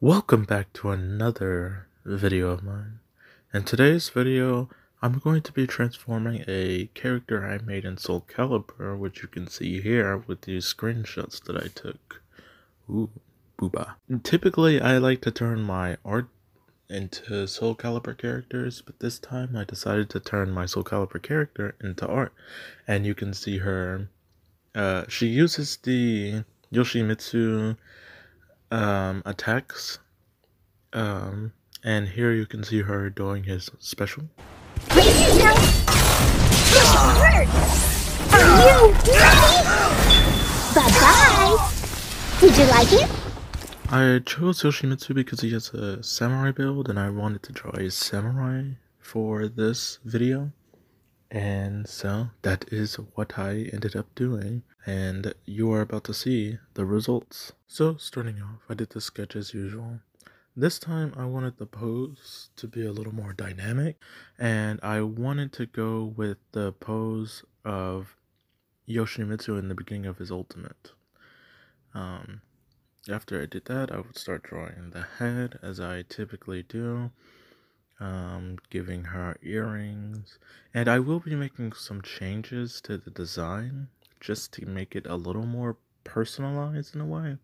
Welcome back to another video of mine. In today's video, I'm going to be transforming a character I made in Soul Calibur, which you can see here with these screenshots that I took. Ooh, booba. Typically, I like to turn my art into Soul Calibur characters, but this time I decided to turn my Soul Calibur character into art. And you can see her, she uses the Yoshimitsu attacks. And here you can see her doing his special. Brace yourself! This will hurt! Are you ready? Bye-bye! Did you like it? I chose Yoshimitsu because he has a samurai build, and I wanted to draw a samurai for this video. And so that is what I ended up doing, and you are about to see the results. So starting off, I did the sketch as usual. This time I wanted the pose to be a little more dynamic, and I wanted to go with the pose of Yoshimitsu in the beginning of his ultimate. After I did that, I would start drawing the head as I typically do, giving her earrings, and I will be making some changes to the design just to make it a little more personalized in a way,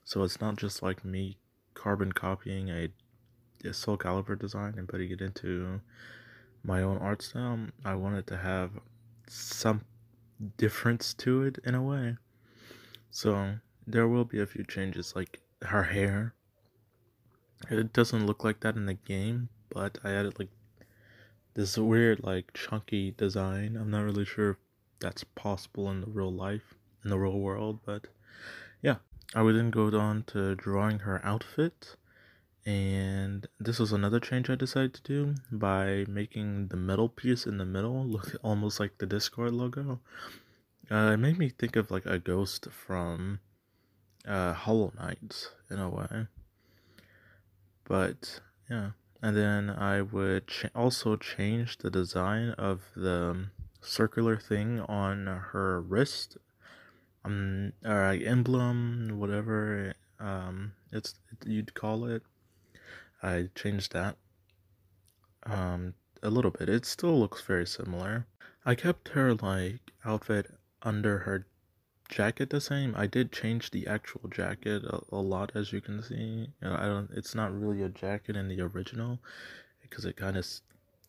so it's not just like me carbon copying a Soul Calibur design and putting it into my own art style. I wanted to have some difference to it in a way, so there will be a few changes, like her hair. It doesn't look like that in the game, but I added like this weird like chunky design. I'm not really sure if that's possible in the real life, in the real world, but yeah. I would then go on to drawing her outfit, and this was another change I decided to do by making the metal piece in the middle look almost like the Discord logo. It made me think of like a ghost from Hollow Knight in a way. But yeah, and then I would also change the design of the circular thing on her wrist, or emblem, whatever you'd call it. I changed that a little bit. It still looks very similar. I kept her like outfit under her jacket the same. I did change the actual jacket a lot, as you can see. It's not really a jacket in the original because it kind of,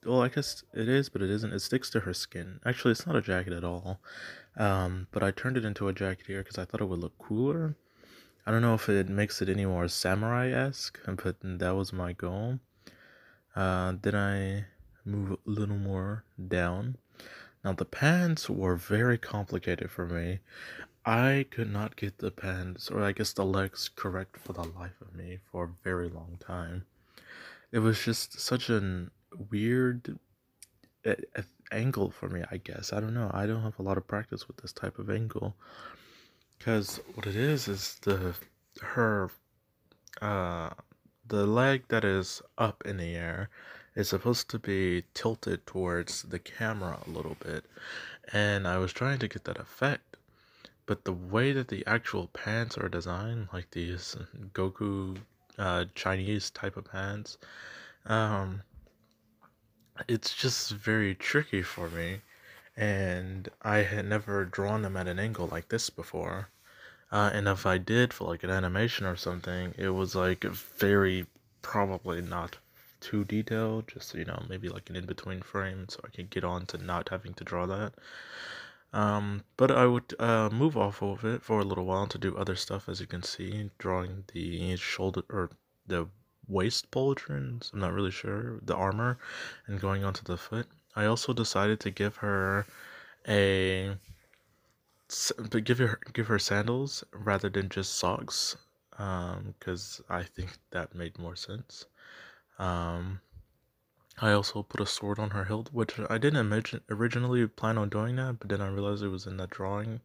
well, I guess it is, but it isn't. It sticks to her skin. Actually, it's not a jacket at all. But I turned it into a jacket here because I thought it would look cooler. I don't know if it makes it any more samurai-esque, but that was my goal. Then I move a little more down. Now the pants were very complicated for me. I could not get the pants, or I guess the legs, correct for the life of me for a very long time. It was just such a weird angle for me, I guess. I don't know. I don't have a lot of practice with this type of angle. Because what it is the leg that is up in the air is supposed to be tilted towards the camera a little bit. And I was trying to get that effect. But the way that the actual pants are designed, like these Goku Chinese type of pants, it's just very tricky for me. And I had never drawn them at an angle like this before. And if I did for like an animation or something, it was like very probably not too detailed, just, maybe like an in-between frame so I could get on to not having to draw that. But I would move off of it for a little while to do other stuff, as you can see, drawing the shoulder or the waist pauldrons, I'm not really sure, the armor, and going onto the foot. I also decided to give her give her sandals rather than just socks, because I think that made more sense. I also put a sword on her hilt, which I didn't originally plan on doing that, but then I realized it was in that drawing,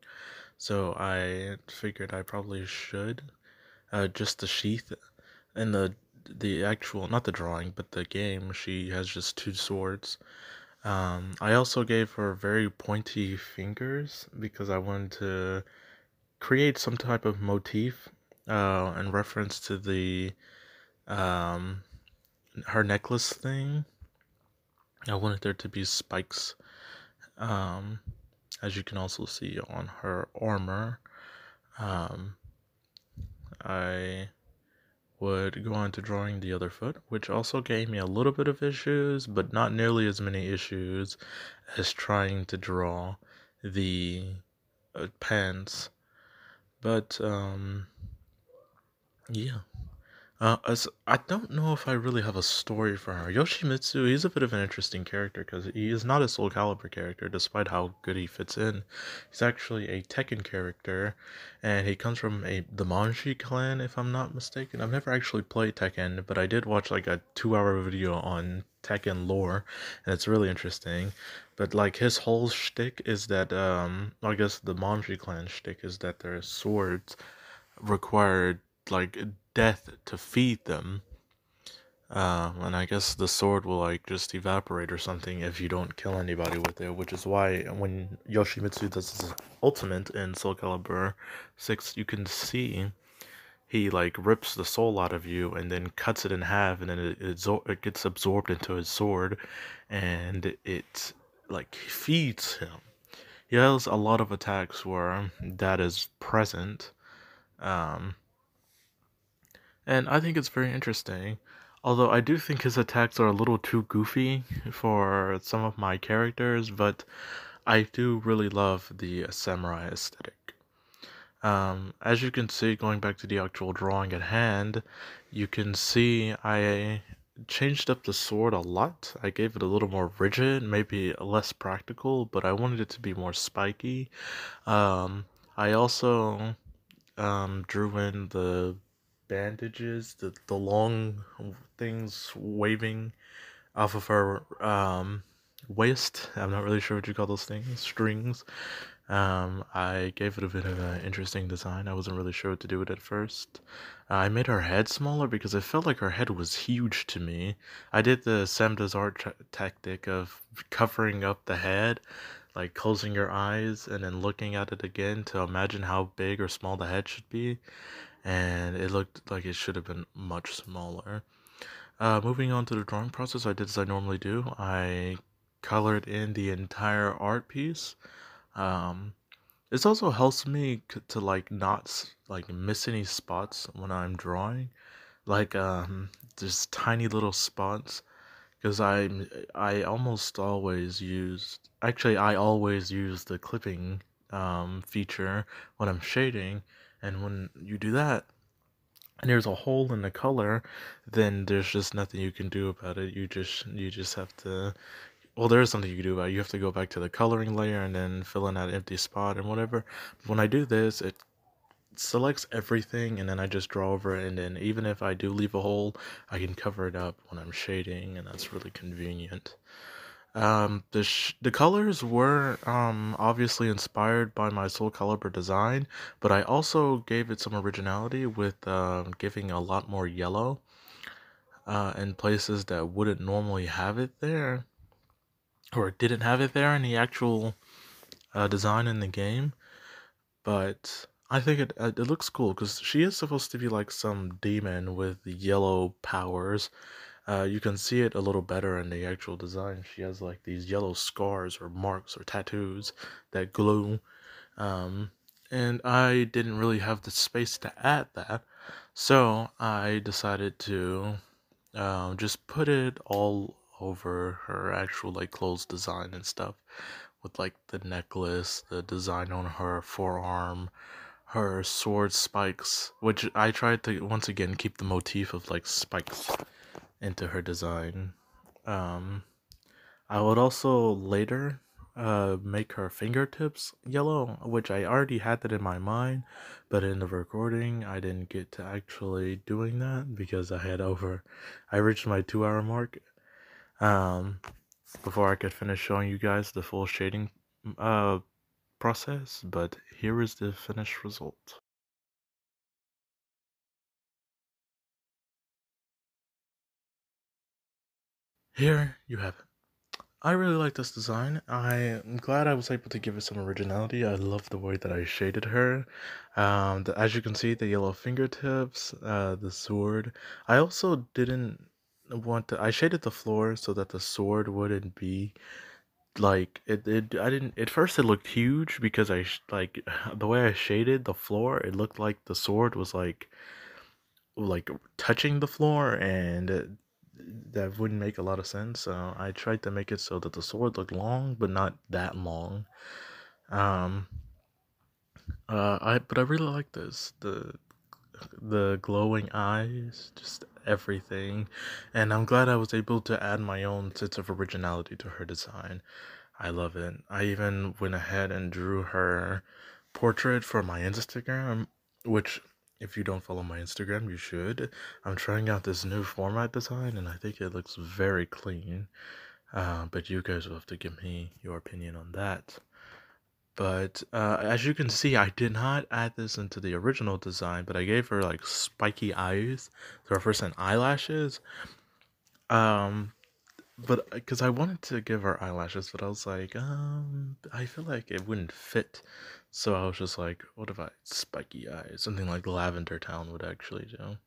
so I figured I probably should. Just the sheath and the actual, not the drawing, but the game, she has just two swords. I also gave her very pointy fingers because I wanted to create some type of motif in reference to the Um, her necklace thing, I wanted there to be spikes. Um, as you can also see on her armor. Um, I would go on to drawing the other foot, which also gave me a little bit of issues, but not nearly as many issues as trying to draw the pants. But yeah. As I don't know if I really have a story for her. Yoshimitsu, he's a bit of an interesting character because he is not a Soul Calibur character, despite how good he fits in. He's actually a Tekken character, and he comes from the Manji clan, if I'm not mistaken. I've never actually played Tekken, but I did watch like a 2-hour video on Tekken lore, and it's really interesting. But like his whole shtick is that, I guess the Manji clan shtick is that their swords required like death to feed them. And I guess the sword will like just evaporate or something if you don't kill anybody with it, which is why when Yoshimitsu does his ultimate in Soul Calibur VI, you can see he like rips the soul out of you and then cuts it in half, and then it gets absorbed into his sword, and it like feeds him. He has a lot of attacks where that is present. Um, And I think it's very interesting. Although I do think his attacks are a little too goofy for some of my characters, but I do really love the samurai aesthetic. As you can see, going back to the actual drawing at hand, you can see I changed up the sword a lot. I gave it a little more rigid, maybe less practical, but I wanted it to be more spiky. Um, I also drew in the bandages, the long things waving off of her waist. I'm not really sure what you call those things, strings. I gave it a bit of an interesting design. I wasn't really sure what to do with it at first. I made her head smaller because I felt like her head was huge to me. I did the Sam Does Art tactic of covering up the head, like closing your eyes and then looking at it again to imagine how big or small the head should be, and it looked like it should have been much smaller. Moving on to the drawing process, I did as I normally do. I colored in the entire art piece. Um, this also helps me to like not like miss any spots when I'm drawing, like just tiny little spots, because I almost always use, actually I always use the clipping feature when I'm shading, and when you do that and there's a hole in the color, then there's just nothing you can do about it. You just have to, well, there is something you can do about it. You have to go back to the coloring layer and then fill in that empty spot and whatever. When I do this, it selects everything and then I just draw over it, and then even if I do leave a hole, I can cover it up when I'm shading, and that's really convenient. The colors were obviously inspired by my Soul Calibur design, but I also gave it some originality with giving a lot more yellow in places that wouldn't normally have it there, or didn't have it there in the actual design in the game. But I think it looks cool because she is supposed to be like some demon with yellow powers. You can see it a little better in the actual design. She has like these yellow scars or marks or tattoos that glow. Um, and I didn't really have the space to add that. So I decided to just put it all over her actual like clothes design and stuff, with like the necklace, the design on her forearm, her sword spikes, which I tried to once again keep the motif of like spikes into her design. Um, I would also later make her fingertips yellow, which I already had that in my mind, but in the recording I didn't get to actually doing that because I reached my 2-hour mark um, before I could finish showing you guys the full shading uh, process, but here is the finished result. Here you have it. I really like this design. I'm glad I was able to give it some originality. I love the way that I shaded her. As you can see, the yellow fingertips, the sword. I also didn't want to. I shaded the floor so that the sword wouldn't be like it. I didn't. At first, it looked huge because like the way I shaded the floor. It looked like the sword was like touching the floor, and that wouldn't make a lot of sense. So I tried to make it so that the sword looked long, but not that long. Um, but I really like this the glowing eyes, just everything, and I'm glad I was able to add my own sense of originality to her design. I love it. I even went ahead and drew her portrait for my Instagram, which, if you don't follow my Instagram, you should. I'm trying out this new format design, and I think it looks very clean. But you guys will have to give me your opinion on that. But as you can see, I did not add this into the original design, but I gave her like spiky eyes to her first and eyelashes. Um, but because I wanted to give her eyelashes, but I was like, I feel like it wouldn't fit. So I was just like, what if I spiky eyes? Something like Lavender Town would actually do.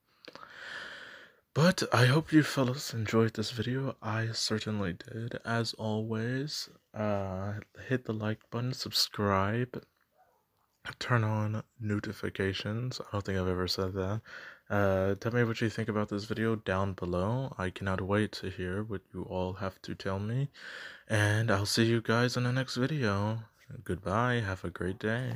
But I hope you fellas enjoyed this video. I certainly did. As always, hit the like button, subscribe, turn on notifications. I don't think I've ever said that. Tell me what you think about this video down below. I cannot wait to hear what you all have to tell me. And I'll see you guys in the next video. Goodbye. Have a great day.